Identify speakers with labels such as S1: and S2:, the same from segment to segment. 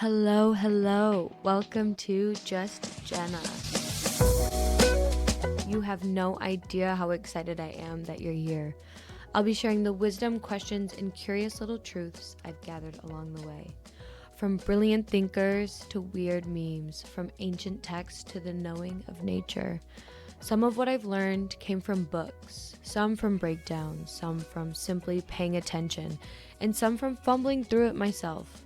S1: Hello, hello. Welcome to Just Jenna. You have no idea how excited I am that you're here. I'll be sharing the wisdom, questions, and curious little truths I've gathered along the way. From brilliant thinkers to weird memes, from ancient texts to the knowing of nature. Some of what I've learned came from books, some from breakdowns, some from simply paying attention, and some from fumbling through it myself.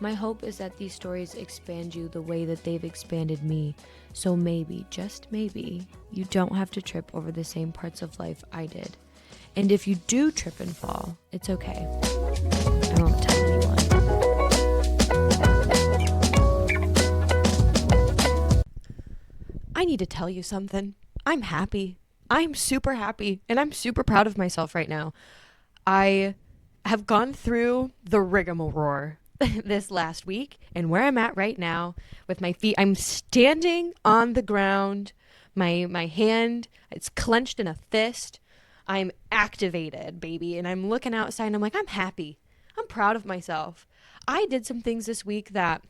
S1: My hope is that these stories expand you the way that they've expanded me. So maybe, just maybe, you don't have to trip over the same parts of life I did. And if you do trip and fall, it's okay. I won't tell anyone. I need to tell you something. I'm happy. I'm super happy, and I'm super proud of myself right now. I have gone through the rigmarole this last week, and where I'm at right now with my feet, I'm standing on the ground. My hand, it's clenched in a fist. I'm activated, baby, and I'm looking outside and I'm like, I'm happy. I'm proud of myself. I did some things this week that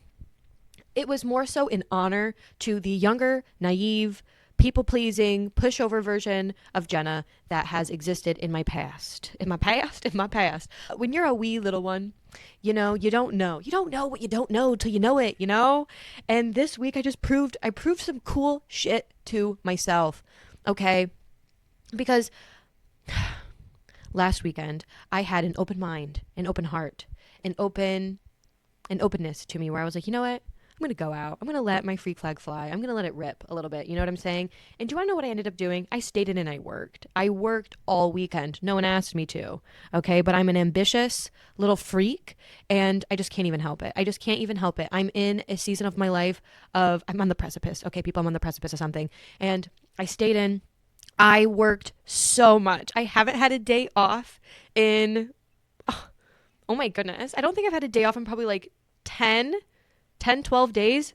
S1: it was more so in honor to the younger, naive, people-pleasing, pushover version of Jenna that has existed in my past. In my past. When you're a wee little one, you know, you don't know. You don't know what you don't know till you know it, you know? And this week I proved some cool shit to myself, okay? Because last weekend I had an open mind, an open heart, an openness to me where I was like, you know what? I'm going to go out. I'm going to let my freak flag fly. I'm going to let it rip a little bit. You know what I'm saying? And do you want to know what I ended up doing? I stayed in and I worked. I worked all weekend. No one asked me to. Okay. But I'm an ambitious little freak and I just can't even help it. I just can't even help it. I'm in a season of my life I'm on the precipice. Okay. People, I'm on the precipice of something. And I stayed in. I worked so much. I haven't had a day off in, oh my goodness. I don't think I've had a day off in probably like 12 days.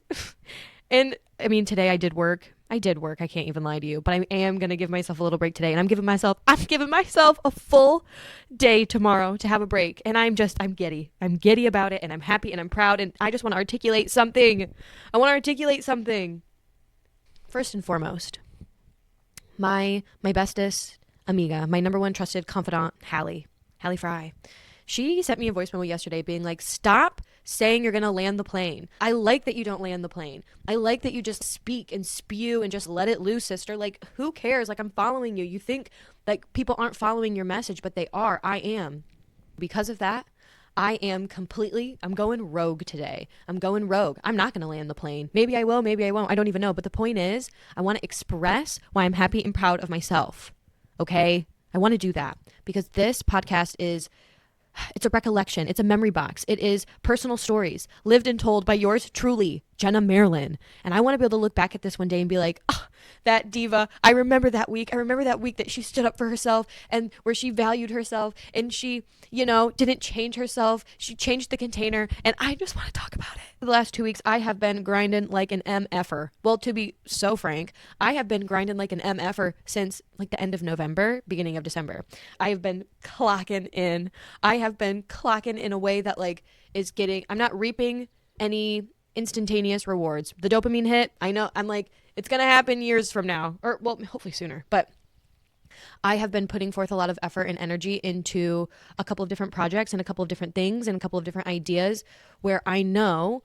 S1: And I mean, today I did work. I can't even lie to you, but I am going to give myself a little break today. And I'm giving myself a full day tomorrow to have a break. And I'm giddy. I'm giddy about it. And I'm happy and I'm proud. And I just want to articulate something. First and foremost, my bestest amiga, my number one trusted confidant, Hallie Fry. She sent me a voice memo yesterday being like, stop saying you're going to land the plane. I like that you don't land the plane. I like that you just speak and spew and just let it loose, sister. Like, who cares? Like, I'm following you. You think like people aren't following your message, but they are. I am. Because of that, I'm going rogue today. I'm going rogue. I'm not going to land the plane. Maybe I will, maybe I won't. I don't even know. But the point is, I want to express why I'm happy and proud of myself. Okay? I want to do that because this podcast it's a recollection. It's a memory box. It is personal stories lived and told by yours truly, Jenna Marilyn. And I want to be able to look back at this one day and be like, oh, that diva. I remember that week. That she stood up for herself and where she valued herself and she, didn't change herself. She changed the container. And I just want to talk about it. The last 2 weeks, I have been grinding like an MFer. Well, to be so frank, I have been grinding like an MFer since like the end of November, beginning of December. I have been clocking in. I have been clocking in a way that I'm not reaping any instantaneous rewards. The dopamine hit, I know, I'm like, it's going to happen years from now, or well, hopefully sooner, but I have been putting forth a lot of effort and energy into a couple of different projects and a couple of different things and a couple of different ideas where I know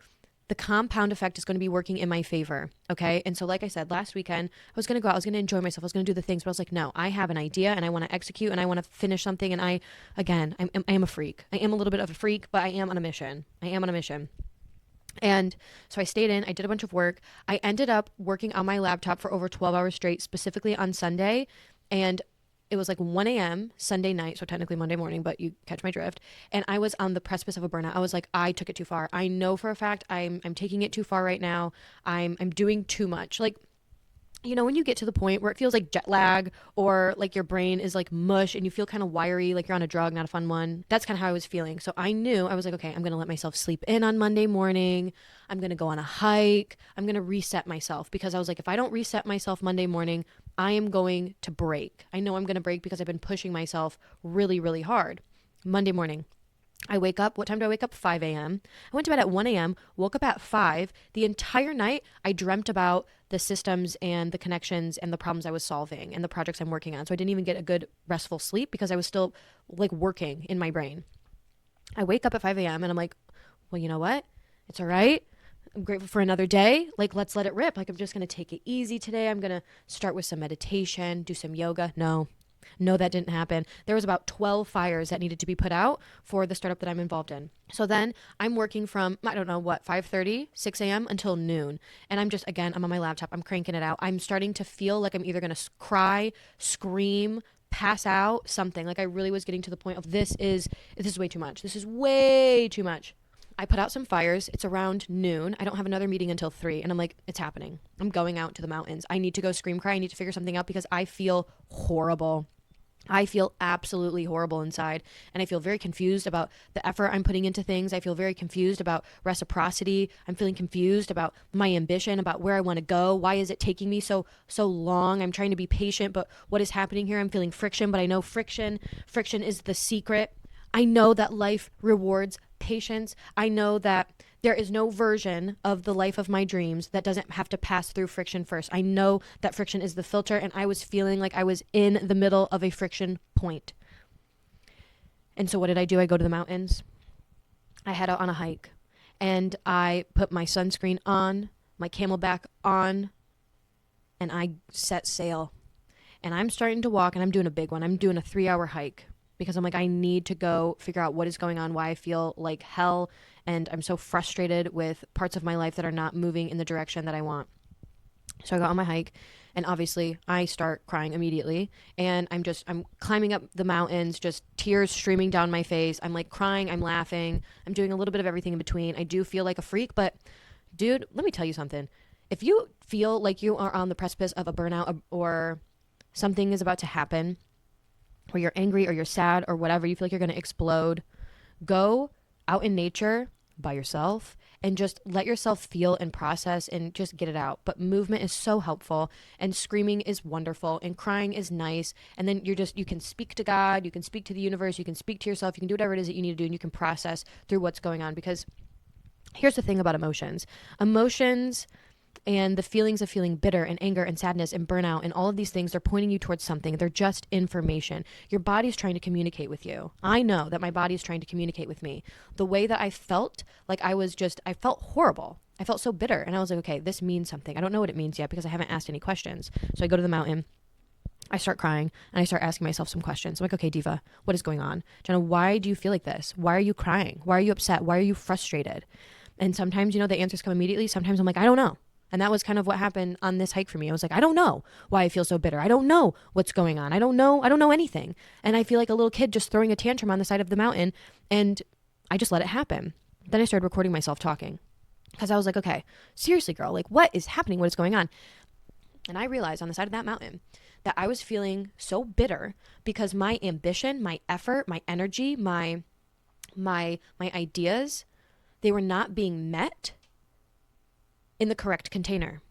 S1: the compound effect is going to be working in my favor. Okay. And so, like I said, last weekend, I was going to go out, I was going to enjoy myself, I was going to do the things, but I was like, no, I have an idea and I want to execute and I want to finish something. And I am a freak. I am a little bit of a freak, but I am on a mission. And so I stayed in, I did a bunch of work. I ended up working on my laptop for over 12 hours straight, specifically on Sunday. And it was like 1 a.m. Sunday night, so technically Monday morning, but you catch my drift. And I was on the precipice of a burnout. I was like, I took it too far. I know for a fact I'm taking it too far right now. I'm doing too much. Like, when you get to the point where it feels like jet lag or like your brain is like mush and you feel kind of wiry, like you're on a drug, not a fun one. That's kind of how I was feeling. So I was like, okay, I'm going to let myself sleep in on Monday morning. I'm going to go on a hike. I'm going to reset myself because I was like, if I don't reset myself Monday morning, I am going to break. I know I'm going to break because I've been pushing myself really, really hard. Monday morning, I wake up. What time do I wake up? 5 a.m. I went to bed at 1 a.m., woke up at 5. The entire night, I dreamt about the systems and the connections and the problems I was solving and the projects I'm working on. So I didn't even get a good restful sleep because I was still like working in my brain. I wake up at 5 a.m. and I'm like, well, you know what? It's all right. I'm grateful for another day. Like, let's let it rip. Like, I'm just going to take it easy today. I'm going to start with some meditation, do some yoga. No, that didn't happen. There was about 12 fires that needed to be put out for the startup that I'm involved in. So then I'm working from, I don't know what, 5:30, 6 a.m. until noon. And I'm on my laptop. I'm cranking it out. I'm starting to feel like I'm either going to cry, scream, pass out, something. Like I really was getting to the point of this is way too much. This is way too much. I put out some fires. It's around noon. I don't have another meeting until 3. And I'm like, it's happening. I'm going out to the mountains. I need to go scream cry. I need to figure something out because I feel horrible. I feel absolutely horrible inside. And I feel very confused about the effort I'm putting into things. I feel very confused about reciprocity. I'm feeling confused about my ambition, about where I want to go. Why is it taking me so long? I'm trying to be patient, but what is happening here? I'm feeling friction, but I know friction is the secret. I know that life rewards patience. I know that there is no version of the life of my dreams that doesn't have to pass through friction first. I know that friction is the filter, and I was feeling like I was in the middle of a friction point. And so what did I do? I go to the mountains. I head out on a hike, and I put my sunscreen on, my Camelback on, and I set sail. And I'm starting to walk, and I'm doing a big one. I'm doing a 3-hour hike. Because I'm like, I need to go figure out what is going on, why I feel like hell, and I'm so frustrated with parts of my life that are not moving in the direction that I want. So I go on my hike, and obviously I start crying immediately, and I'm climbing up the mountains, just tears streaming down my face. I'm like crying, I'm laughing, I'm doing a little bit of everything in between. I do feel like a freak, but dude, let me tell you something. If you feel like you are on the precipice of a burnout or something is about to happen, or you're angry or you're sad or whatever, you feel like you're going to explode, go out in nature by yourself and just let yourself feel and process and just get it out. But movement is so helpful, and screaming is wonderful, and crying is nice. And then you can speak to God, you can speak to the universe, you can speak to yourself, you can do whatever it is that you need to do, and you can process through what's going on. Because here's the thing about emotions. Emotions and the feelings of feeling bitter and anger and sadness and burnout and all of these things, they're pointing you towards something. They're just information. Your body's trying to communicate with you. I know that my body's trying to communicate with me. The way that I felt, like I felt horrible. I felt so bitter. And I was like, okay, this means something. I don't know what it means yet because I haven't asked any questions. So I go to the mountain. I start crying and I start asking myself some questions. I'm like, okay, Diva, what is going on? Jenna, why do you feel like this? Why are you crying? Why are you upset? Why are you frustrated? And sometimes, the answers come immediately. Sometimes I'm like, I don't know. And that was kind of what happened on this hike for me. I was like, I don't know why I feel so bitter. I don't know what's going on. I don't know anything. And I feel like a little kid just throwing a tantrum on the side of the mountain. And I just let it happen. Then I started recording myself talking because I was like, okay, seriously, girl, like what is happening? What is going on? And I realized on the side of that mountain that I was feeling so bitter because my ambition, my effort, my energy, my ideas, they were not being met in the correct container.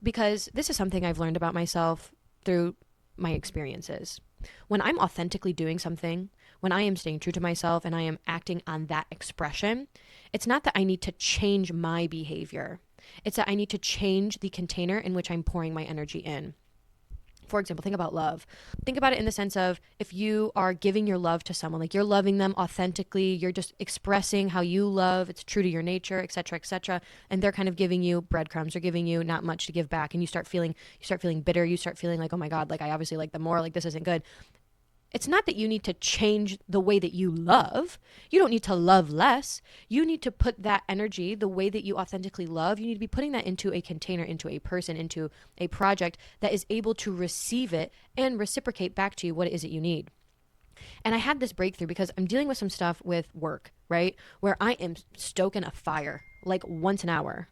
S1: Because this is something I've learned about myself through my experiences. When I'm authentically doing something, when I am staying true to myself and I am acting on that expression, it's not that I need to change my behavior. It's that I need to change the container in which I'm pouring my energy in. For example, think about love. Think about it in the sense of if you are giving your love to someone, like you're loving them authentically, you're just expressing how you love, it's true to your nature, etc., and they're kind of giving you breadcrumbs or giving you not much to give back, and you start feeling bitter, you start feeling like, oh my God, like I obviously like them more, like this isn't good. It's not that you need to change the way that you love. You don't need to love less. You need to put that energy, the way that you authentically love, you need to be putting that into a container, into a person, into a project that is able to receive it and reciprocate back to you what it is that you need. And I had this breakthrough because I'm dealing with some stuff with work, right? Where I am stoking a fire like once an hour.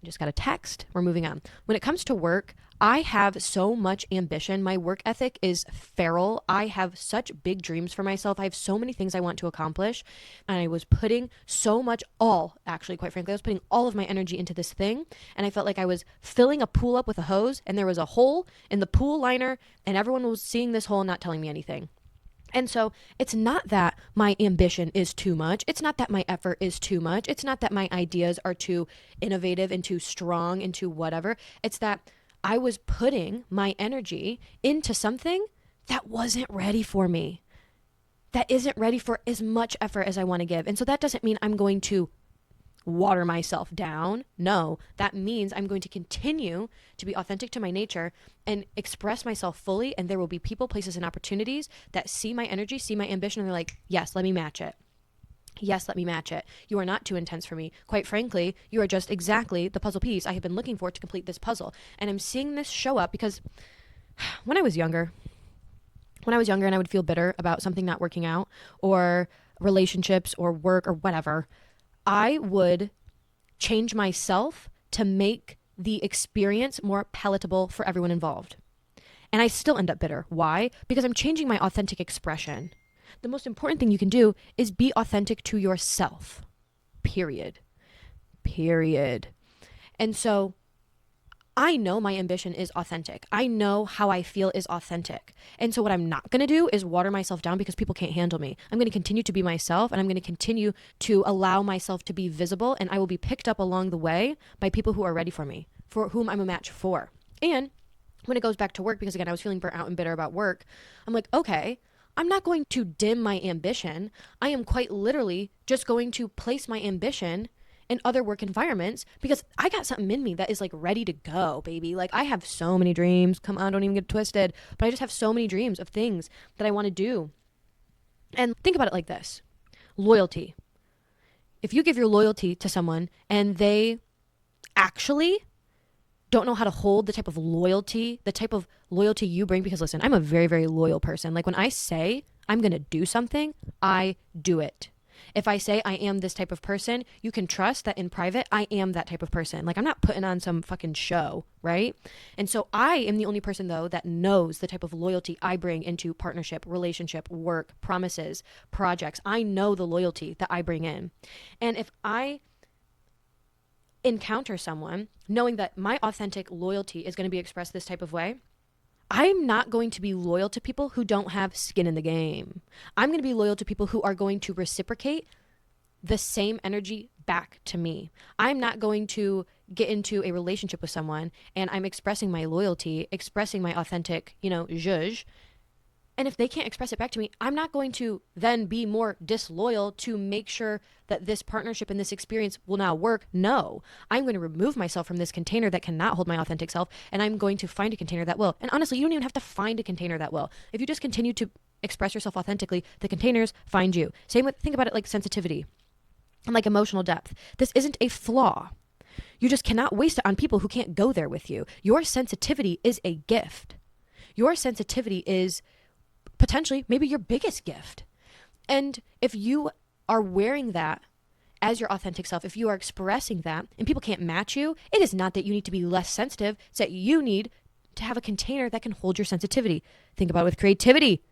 S1: Just got a text. We're moving on. When it comes to work, I have so much ambition. My work ethic is feral. I have such big dreams for myself. I have so many things I want to accomplish. And I was putting quite frankly, I was putting all of my energy into this thing. And I felt like I was filling a pool up with a hose and there was a hole in the pool liner and everyone was seeing this hole and not telling me anything. And so it's not that my ambition is too much. It's not that my effort is too much. It's not that my ideas are too innovative and too strong and too whatever. It's that I was putting my energy into something that wasn't ready for me, that isn't ready for as much effort as I want to give. And so that doesn't mean I'm going to water myself down. No, that means I'm going to continue to be authentic to my nature and express myself fully. And there will be people, places, and opportunities that see my energy, see my ambition, and they're like, yes, let me match it. Yes, let me match it. You are not too intense for me. Quite frankly, you are just exactly the puzzle piece I have been looking for to complete this puzzle. And I'm seeing this show up because when I was younger and I would feel bitter about something not working out or relationships or work or whatever, I would change myself to make the experience more palatable for everyone involved. And I still end up bitter. Why? Because I'm changing my authentic expression. The most important thing you can do is be authentic to yourself. Period. Period. And so I know my ambition is authentic. I know how I feel is authentic. And so what I'm not going to do is water myself down because people can't handle me. I'm going to continue to be myself, and I'm going to continue to allow myself to be visible, and I will be picked up along the way by people who are ready for me, for whom I'm a match for. And when it goes back to work, because again, I was feeling burnt out and bitter about work, I'm like, okay, I'm not going to dim my ambition. I am quite literally just going to place my ambition in other work environments because I got something in me that is like ready to go, baby. Like I have so many dreams. Come on, don't even get twisted. But I just have so many dreams of things that I want to do. And think about it like this. Loyalty. If you give your loyalty to someone and they actually don't know how to hold the type of loyalty you bring, because listen, I'm a very, very loyal person. Like when I say I'm going to do something, I do it. If I say I am this type of person, you can trust that in private, I am that type of person. Like I'm not putting on some fucking show, right? And so I am the only person though that knows the type of loyalty I bring into partnership, relationship, work, promises, projects. I know the loyalty that I bring in. And if I encounter someone knowing that my authentic loyalty is going to be expressed this type of way, I'm not going to be loyal to people who don't have skin in the game. I'm going to be loyal to people who are going to reciprocate the same energy back to me. I'm not going to get into a relationship with someone and I'm expressing my loyalty, expressing my authentic, zhuzh. And if they can't express it back to me, I'm not going to then be more disloyal to make sure that this partnership and this experience will now work. No, I'm going to remove myself from this container that cannot hold my authentic self, and I'm going to find a container that will. And honestly, you don't even have to find a container that will. If you just continue to express yourself authentically, the containers find you. Same with, think about it like sensitivity and like emotional depth. This isn't a flaw. You just cannot waste it on people who can't go there with you. Your sensitivity is a gift. Your sensitivity is potentially maybe your biggest gift. And if you are wearing that as your authentic self, if you are expressing that and people can't match you, it is not that you need to be less sensitive. It's that you need to have a container that can hold your sensitivity. Think about it with creativity.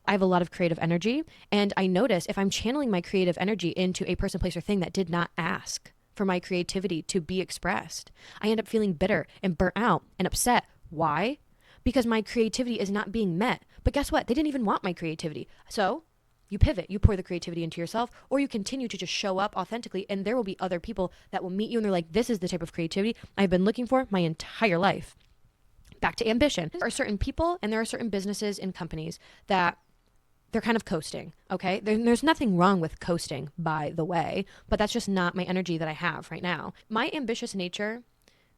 S1: I have a lot of creative energy, and I notice if I'm channeling my creative energy into a person, place, or thing that did not ask for my creativity to be expressed, I end up feeling bitter and burnt out and upset. Why? Because my creativity is not being met. But guess what? They didn't even want my creativity. So you pivot, you pour the creativity into yourself, or you continue to just show up authentically, and there will be other people that will meet you and they're like, this is the type of creativity I've been looking for my entire life. Back to ambition. There are certain people and there are certain businesses and companies that they're kind of coasting, okay? There's nothing wrong with coasting, by the way, but that's just not my energy that I have right now. My ambitious nature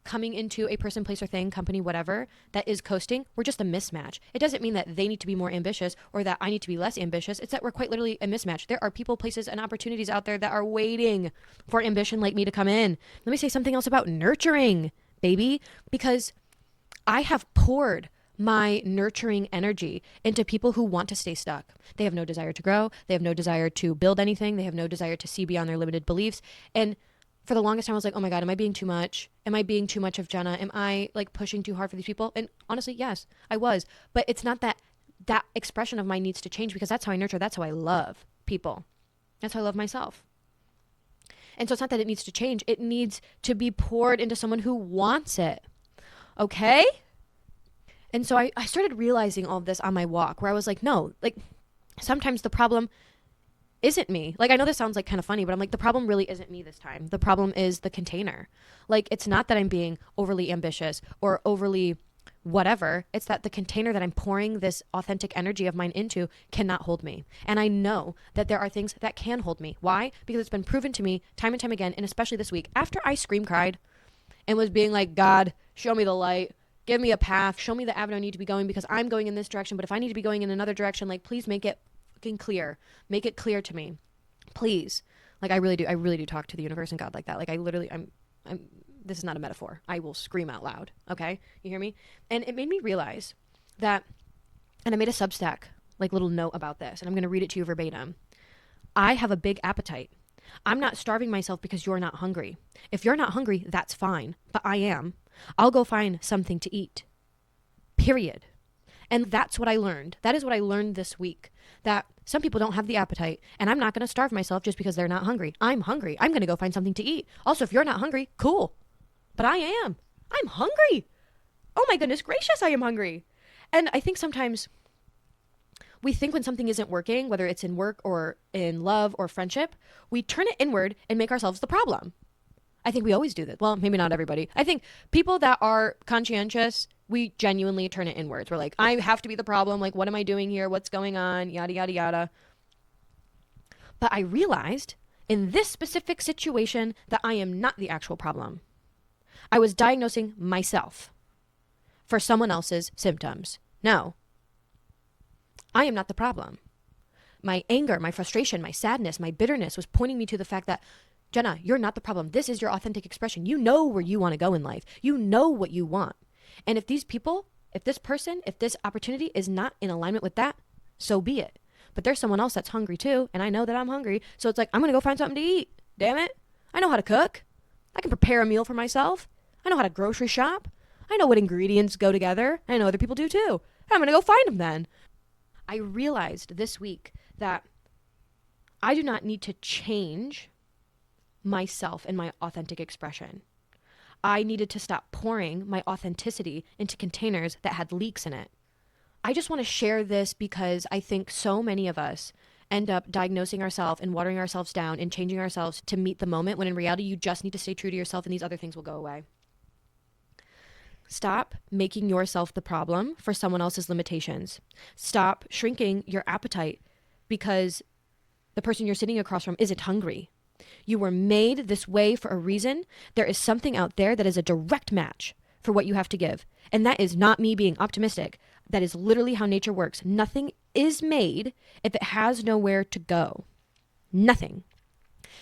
S1: coming into a person, place, or thing, company, whatever, that is coasting, we're just a mismatch. It doesn't mean that they need to be more ambitious or that I need to be less ambitious. It's that we're quite literally a mismatch. There are people, places, and opportunities out there that are waiting for ambition like me to come in. Let me say something else about nurturing, baby, because I have poured my nurturing energy into people who want to stay stuck. They have no desire to grow. They have no desire to build anything. They have no desire to see beyond their limited beliefs. And for the longest time, I was like, oh my God, am I being too much? Am I being too much of Jenna? Am I like pushing too hard for these people? And honestly, yes, I was. But it's not that expression of mine needs to change, because that's how I nurture. That's how I love people. That's how I love myself. And so it's not that it needs to change. It needs to be poured into someone who wants it. Okay? And so I started realizing all of this on my walk, where I was like, no, like sometimes the problem isn't me. Like, I know this sounds like kind of funny, but I'm like, the problem really isn't me this time. The problem is the container. Like, it's not that I'm being overly ambitious or overly whatever. It's that the container that I'm pouring this authentic energy of mine into cannot hold me. And I know that there are things that can hold me. Why? Because it's been proven to me time and time again, and especially this week, after I scream cried and was being like, God, show me the light. Give me a path. Show me the avenue I need to be going, because I'm going in this direction. But if I need to be going in another direction, like, please make it fucking clear. Make it clear to me. Please. Like, I really do talk to the universe and God like that. Like, I'm this is not a metaphor. I will scream out loud. Okay? You hear me? And it made me realize that, and I made a Substack, like, little note about this, and I'm going to read it to you verbatim. I have a big appetite. I'm not starving myself because you're not hungry. If you're not hungry, that's fine. But I am. I'll go find something to eat. Period. And that's what I learned. That is what I learned this week. That some people don't have the appetite, and I'm not going to starve myself just because they're not hungry. I'm hungry. I'm going to go find something to eat. Also, if you're not hungry, cool. But I am. I'm hungry. Oh my goodness gracious, I am hungry. And I think sometimes we think when something isn't working, whether it's in work or in love or friendship, we turn it inward and make ourselves the problem. I think we always do this. Well, maybe not everybody. I think people that are conscientious, we genuinely turn it inwards. We're like, I have to be the problem. Like, what am I doing here? What's going on? Yada, yada, yada. But I realized in this specific situation that I am not the actual problem. I was diagnosing myself for someone else's symptoms. No, I am not the problem. My anger, my frustration, my sadness, my bitterness was pointing me to the fact that, Jenna, you're not the problem. This is your authentic expression. You know where you want to go in life. You know what you want. And if these people, if this person, if this opportunity is not in alignment with that, so be it. But there's someone else that's hungry too, and I know that I'm hungry. So it's like, I'm going to go find something to eat. Damn it. I know how to cook. I can prepare a meal for myself. I know how to grocery shop. I know what ingredients go together. I know other people do too. I'm going to go find them then. I realized this week that I do not need to change myself and my authentic expression. I needed to stop pouring my authenticity into containers that had leaks in it. I just want to share this because I think so many of us end up diagnosing ourselves and watering ourselves down and changing ourselves to meet the moment, when in reality you just need to stay true to yourself and these other things will go away. Stop making yourself the problem for someone else's limitations. Stop shrinking your appetite because the person you're sitting across from isn't hungry. You were made this way for a reason. There is something out there that is a direct match for what you have to give. And that is not me being optimistic. That is literally how nature works. Nothing is made if it has nowhere to go. Nothing.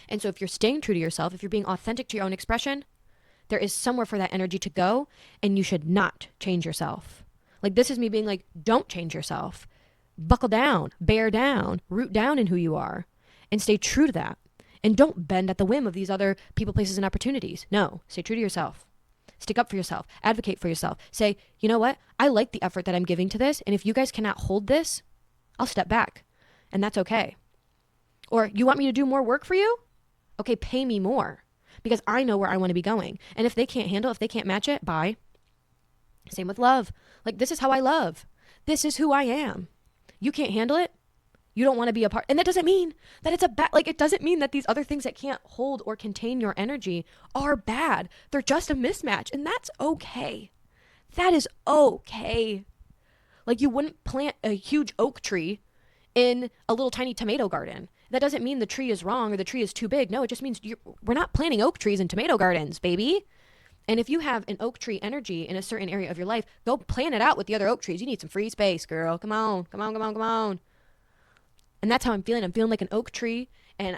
S1: And so if you're staying true to yourself, if you're being authentic to your own expression, there is somewhere for that energy to go, and you should not change yourself. Like, this is me being like, don't change yourself. Buckle down, bear down, root down in who you are, and stay true to that. And don't bend at the whim of these other people, places, and opportunities. No, stay true to yourself. Stick up for yourself. Advocate for yourself. Say, you know what? I like the effort that I'm giving to this, and if you guys cannot hold this, I'll step back, and that's okay. Or, you want me to do more work for you? Okay, pay me more, because I know where I want to be going. And if they can't handle, if they can't match it, bye. Same with love. Like, this is how I love. This is who I am. You can't handle it? You don't want to be a part. And that doesn't mean that it's a bad, like, it doesn't mean that these other things that can't hold or contain your energy are bad. They're just a mismatch, and that's okay. That is okay. Like, you wouldn't plant a huge oak tree in a little tiny tomato garden. That doesn't mean the tree is wrong or the tree is too big. No, it just means we're not planting oak trees in tomato gardens, baby. And if you have an oak tree energy in a certain area of your life, go plant it out with the other oak trees. You need some free space, girl. Come on, come on, come on, come on. And that's how I'm feeling. I'm feeling like an oak tree, and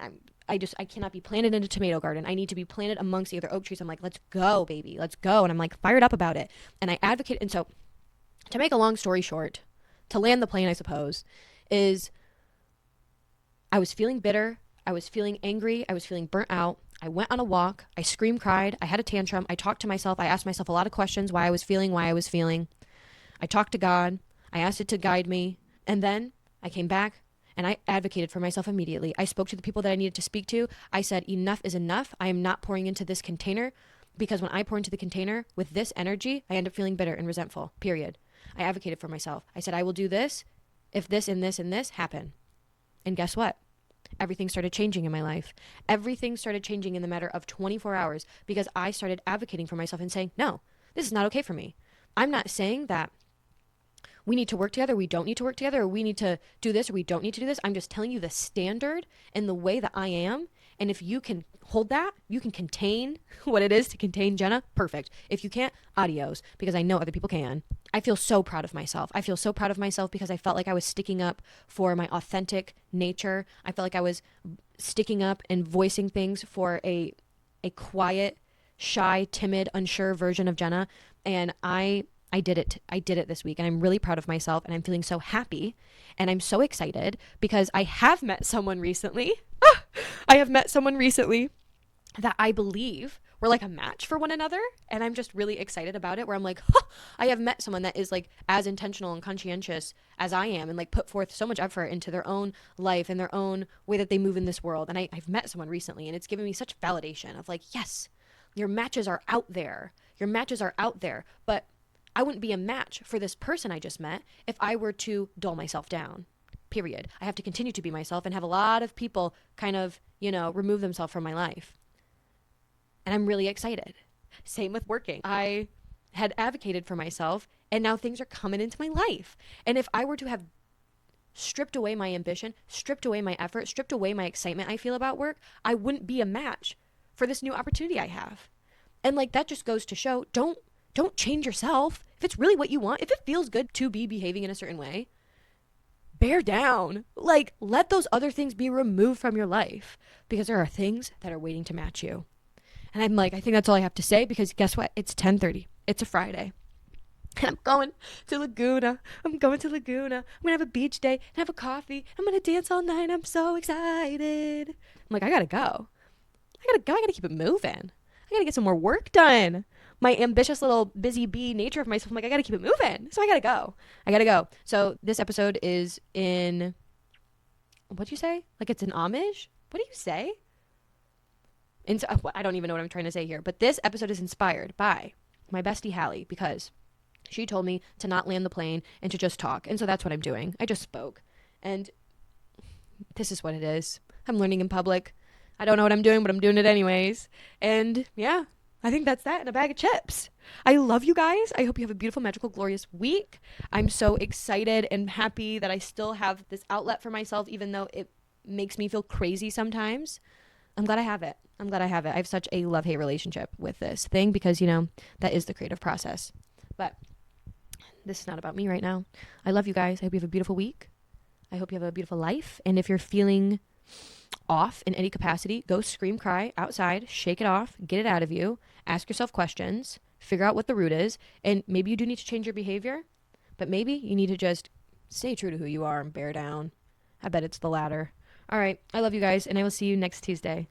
S1: I cannot be planted in a tomato garden. I need to be planted amongst the other oak trees. I'm like, let's go, baby. Let's go. And I'm like fired up about it. And I advocate. And so, to make a long story short, to land the plane, I suppose, is I was feeling bitter. I was feeling angry. I was feeling burnt out. I went on a walk. I scream cried. I had a tantrum. I talked to myself. I asked myself a lot of questions, why I was feeling. I talked to God. I asked it to guide me. And then I came back and I advocated for myself immediately. I spoke to the people that I needed to speak to. I said, enough is enough. I am not pouring into this container, because when I pour into the container with this energy, I end up feeling bitter and resentful, period. I advocated for myself. I said, I will do this if this and this and this happen. And guess what? Everything started changing in my life. Everything started changing in the matter of 24 hours because I started advocating for myself and saying, no, this is not okay for me. I'm not saying that we need to work together, we don't need to work together, or we need to do this, or we don't need to do this. I'm just telling you the standard and the way that I am. And if you can hold that, you can contain what it is to contain Jenna, perfect. If you can't, adios, because I know other people can. I feel so proud of myself. I feel so proud of myself because I felt like I was sticking up for my authentic nature. I felt like I was sticking up and voicing things for a quiet, shy, timid, unsure version of Jenna. And I did it. I did it this week, and I'm really proud of myself, and I'm feeling so happy, and I'm so excited because I have met someone recently. I have met someone recently that I believe we're like a match for one another, and I'm just really excited about it, where I'm like, I have met someone that is like as intentional and conscientious as I am, and like put forth so much effort into their own life and their own way that they move in this world. And I've met someone recently, and it's given me such validation of like, yes, your matches are out there. Your matches are out there, but I wouldn't be a match for this person I just met if I were to dull myself down, period. I have to continue to be myself and have a lot of people kind of, remove themselves from my life. And I'm really excited. Same with working. I had advocated for myself, and now things are coming into my life. And if I were to have stripped away my ambition, stripped away my effort, stripped away my excitement I feel about work, I wouldn't be a match for this new opportunity I have. And like that just goes to show, don't change yourself. If it's really what you want, if it feels good to be behaving in a certain way, bear down. Like, let those other things be removed from your life because there are things that are waiting to match you. And I'm like, I think that's all I have to say because guess what? It's 10:30. It's a Friday. And I'm going to Laguna. I'm going to Laguna. I'm going to have a beach day and have a coffee. I'm going to dance all night. I'm so excited. I'm like, I got to go. I got to keep it moving. I got to get some more work done. My ambitious little busy bee nature of myself, I'm like, I got to keep it moving. So I got to go. So this episode is in, what'd you say? Like it's an homage? What do you say? I don't even know what I'm trying to say here. But this episode is inspired by my bestie Hallie because she told me to not land the plane and to just talk. And so that's what I'm doing. I just spoke. And this is what it is. I'm learning in public. I don't know what I'm doing, but I'm doing it anyways. And yeah, I think that's that in a bag of chips. I love you guys. I hope you have a beautiful, magical, glorious week. I'm so excited and happy that I still have this outlet for myself, even though it makes me feel crazy sometimes. I'm glad I have it. I have such a love-hate relationship with this thing because, that is the creative process. But this is not about me right now. I love you guys. I hope you have a beautiful week. I hope you have a beautiful life. And if you're feeling off in any capacity, go scream, cry outside, shake it off, get it out of you, ask yourself questions, figure out what the root is, and maybe you do need to change your behavior, but maybe you need to just stay true to who you are and bear down. I bet it's the latter. All right, I love you guys, and I will see you next Tuesday.